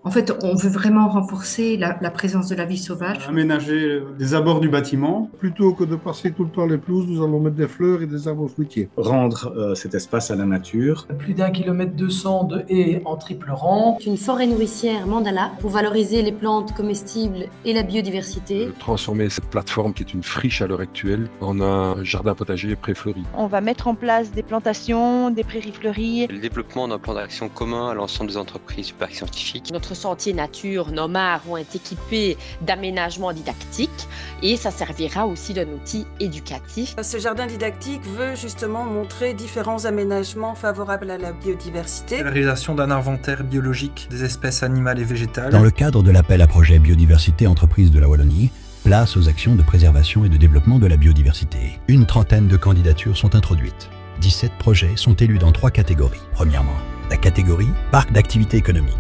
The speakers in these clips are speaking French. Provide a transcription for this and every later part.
En fait, on veut vraiment renforcer la présence de la vie sauvage. Aménager les abords du bâtiment. Plutôt que de passer tout le temps les pelouses, nous allons mettre des fleurs et des arbres fruitiers. Rendre cet espace à la nature. Plus d'1,2 km de haies en triple rang. Une forêt nourricière mandala pour valoriser les plantes comestibles et la biodiversité. Transformer cette plateforme qui est une friche à l'heure actuelle en un jardin potager pré-fleuri. On va mettre en place des plantations, des prairies fleuries. Le développement d'un plan d'action commun à l'ensemble des entreprises du parc scientifique. Notre sentier nature, nos mares vont être équipés d'aménagements didactiques et ça servira aussi d'un outil éducatif. Ce jardin didactique veut justement montrer différents aménagements favorables à la biodiversité. La réalisation d'un inventaire biologique des espèces animales et végétales. Dans le cadre de l'appel à projet Biodiversité Entreprises de la Wallonie, place aux actions de préservation et de développement de la biodiversité. Une trentaine de candidatures sont introduites. 17 projets sont élus dans 3 catégories. Premièrement, la catégorie parc d'activité économique.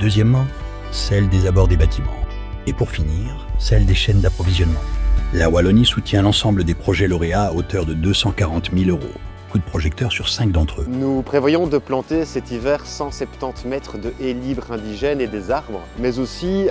Deuxièmement, celle des abords des bâtiments. Et pour finir, celle des chaînes d'approvisionnement. La Wallonie soutient l'ensemble des projets lauréats à hauteur de 240 000 €. Coup de projecteur sur 5 d'entre eux. Nous prévoyons de planter cet hiver 170 mètres de haies libres indigènes et des arbres, mais aussi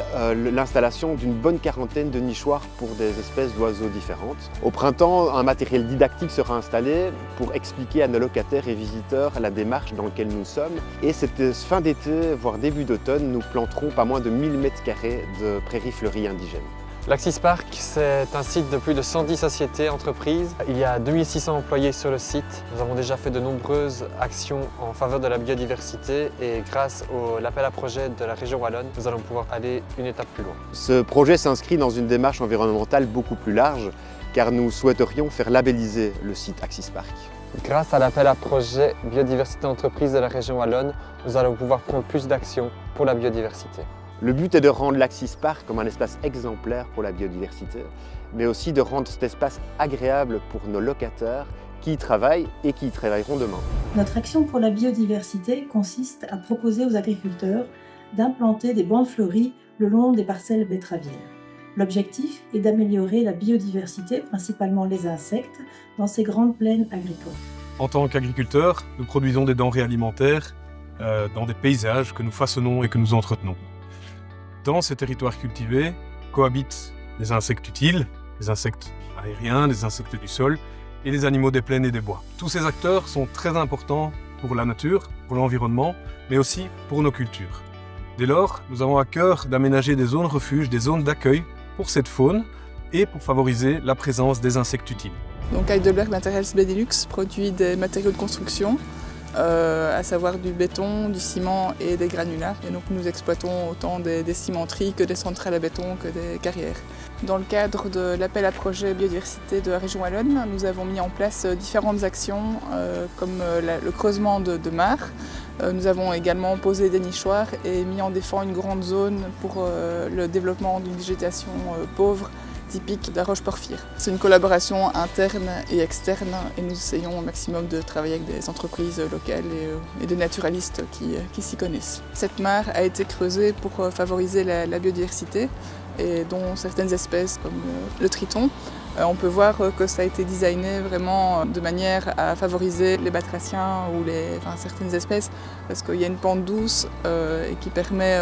l'installation d'une bonne quarantaine de nichoirs pour des espèces d'oiseaux différentes. Au printemps, un matériel didactique sera installé pour expliquer à nos locataires et visiteurs la démarche dans laquelle nous sommes. Et cette fin d'été, voire début d'automne, nous planterons pas moins de 1000 mètres carrés de prairies fleuries indigènes. L'Axis Park, c'est un site de plus de 110 sociétés, entreprises. Il y a 2600 employés sur le site. Nous avons déjà fait de nombreuses actions en faveur de la biodiversité et grâce à l'appel à projet de la région wallonne, nous allons pouvoir aller une étape plus loin. Ce projet s'inscrit dans une démarche environnementale beaucoup plus large car nous souhaiterions faire labelliser le site Axis Park. Grâce à l'appel à projet Biodiversité Entreprises de la région wallonne, nous allons pouvoir prendre plus d'actions pour la biodiversité. Le but est de rendre l'Axis Park comme un espace exemplaire pour la biodiversité, mais aussi de rendre cet espace agréable pour nos locataires qui y travaillent et qui y travailleront demain. Notre action pour la biodiversité consiste à proposer aux agriculteurs d'implanter des bandes fleuries le long des parcelles betteravières. L'objectif est d'améliorer la biodiversité, principalement les insectes, dans ces grandes plaines agricoles. En tant qu'agriculteurs, nous produisons des denrées alimentaires dans des paysages que nous façonnons et que nous entretenons. Dans ces territoires cultivés cohabitent les insectes utiles, les insectes aériens, les insectes du sol et les animaux des plaines et des bois. Tous ces acteurs sont très importants pour la nature, pour l'environnement, mais aussi pour nos cultures. Dès lors, nous avons à cœur d'aménager des zones refuges, des zones d'accueil pour cette faune et pour favoriser la présence des insectes utiles. Donc Heidelberg Materials Benelux produit des matériaux de construction, à savoir du béton, du ciment et des granulats. Et donc nous exploitons autant des cimenteries que des centrales à béton que des carrières. Dans le cadre de l'appel à projet biodiversité de la région wallonne, nous avons mis en place différentes actions comme le creusement de mares. Nous avons également posé des nichoirs et mis en défend une grande zone pour le développement d'une végétation pauvre typique de la Roche-Porphyre. C'est une collaboration interne et externe et nous essayons au maximum de travailler avec des entreprises locales et de naturalistes qui s'y connaissent. Cette mare a été creusée pour favoriser la biodiversité et dont certaines espèces comme le triton. On peut voir que ça a été designé vraiment de manière à favoriser les batraciens ou certaines espèces parce qu'il y a une pente douce et qui permet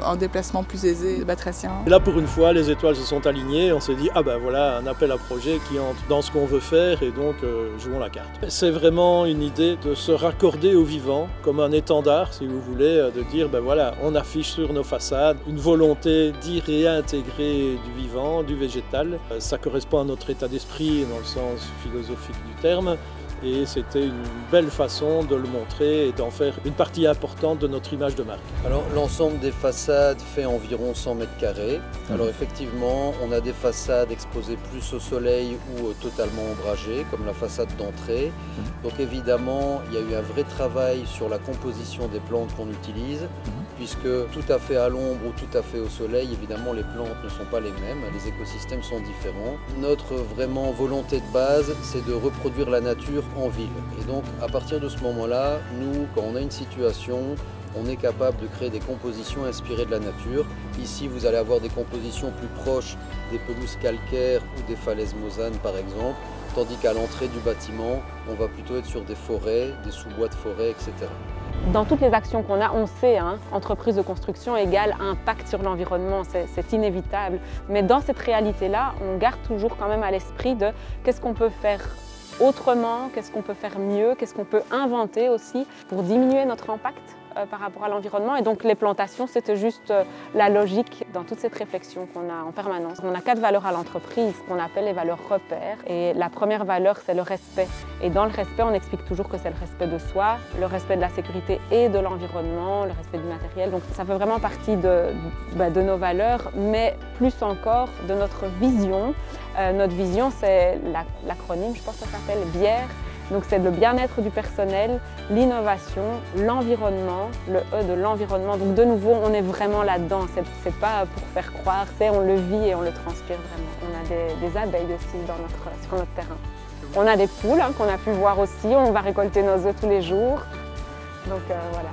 un déplacement plus aisé des batraciens. Et là pour une fois les étoiles se sont alignées, on s'est dit ah ben voilà un appel à projet qui entre dans ce qu'on veut faire et donc jouons la carte. C'est vraiment une idée de se raccorder au vivant comme un étendard si vous voulez, de dire ben voilà on affiche sur nos façades une volonté d'y réintégrer du vivant, du végétal. Ça correspond à notre état d'esprit dans le sens philosophique du terme et c'était une belle façon de le montrer et d'en faire une partie importante de notre image de marque. Alors l'ensemble des façades fait environ 100 mètres carrés. Alors effectivement on a des façades exposées plus au soleil ou totalement ombragées comme la façade d'entrée. Donc évidemment il y a eu un vrai travail sur la composition des plantes qu'on utilise puisque tout à fait à l'ombre ou tout à fait au soleil évidemment les plantes ne sont pas les mêmes, les écosystèmes sont différents. Notre vraiment volonté de base c'est de reproduire la nature en ville. Et donc à partir de ce moment-là, nous, quand on a une situation, on est capable de créer des compositions inspirées de la nature. Ici, vous allez avoir des compositions plus proches des pelouses calcaires ou des falaises mosanes par exemple, tandis qu'à l'entrée du bâtiment, on va plutôt être sur des forêts, des sous-bois de forêt, etc. Dans toutes les actions qu'on a, on sait, entreprise de construction égale impact sur l'environnement, c'est inévitable. Mais dans cette réalité-là, on garde toujours quand même à l'esprit de qu'est-ce qu'on peut faire autrement, qu'est-ce qu'on peut faire mieux, qu'est-ce qu'on peut inventer aussi pour diminuer notre impact par rapport à l'environnement. Et donc les plantations, c'était juste la logique dans toute cette réflexion qu'on a en permanence. On a 4 valeurs à l'entreprise qu'on appelle les valeurs repères. Et la première valeur, c'est le respect. Et dans le respect, on explique toujours que c'est le respect de soi, le respect de la sécurité et de l'environnement, le respect du matériel. Donc ça fait vraiment partie de nos valeurs, mais plus encore de notre vision. Notre vision, c'est l'acronyme, je pense que ça s'appelle BIER. Donc c'est le bien-être du personnel, l'innovation, l'environnement, le E de l'environnement. Donc de nouveau, on est vraiment là-dedans. C'est pas pour faire croire, on le vit et on le transpire vraiment. On a des abeilles aussi sur notre terrain. On a des poules qu'on a pu voir aussi. On va récolter nos œufs tous les jours. Donc voilà.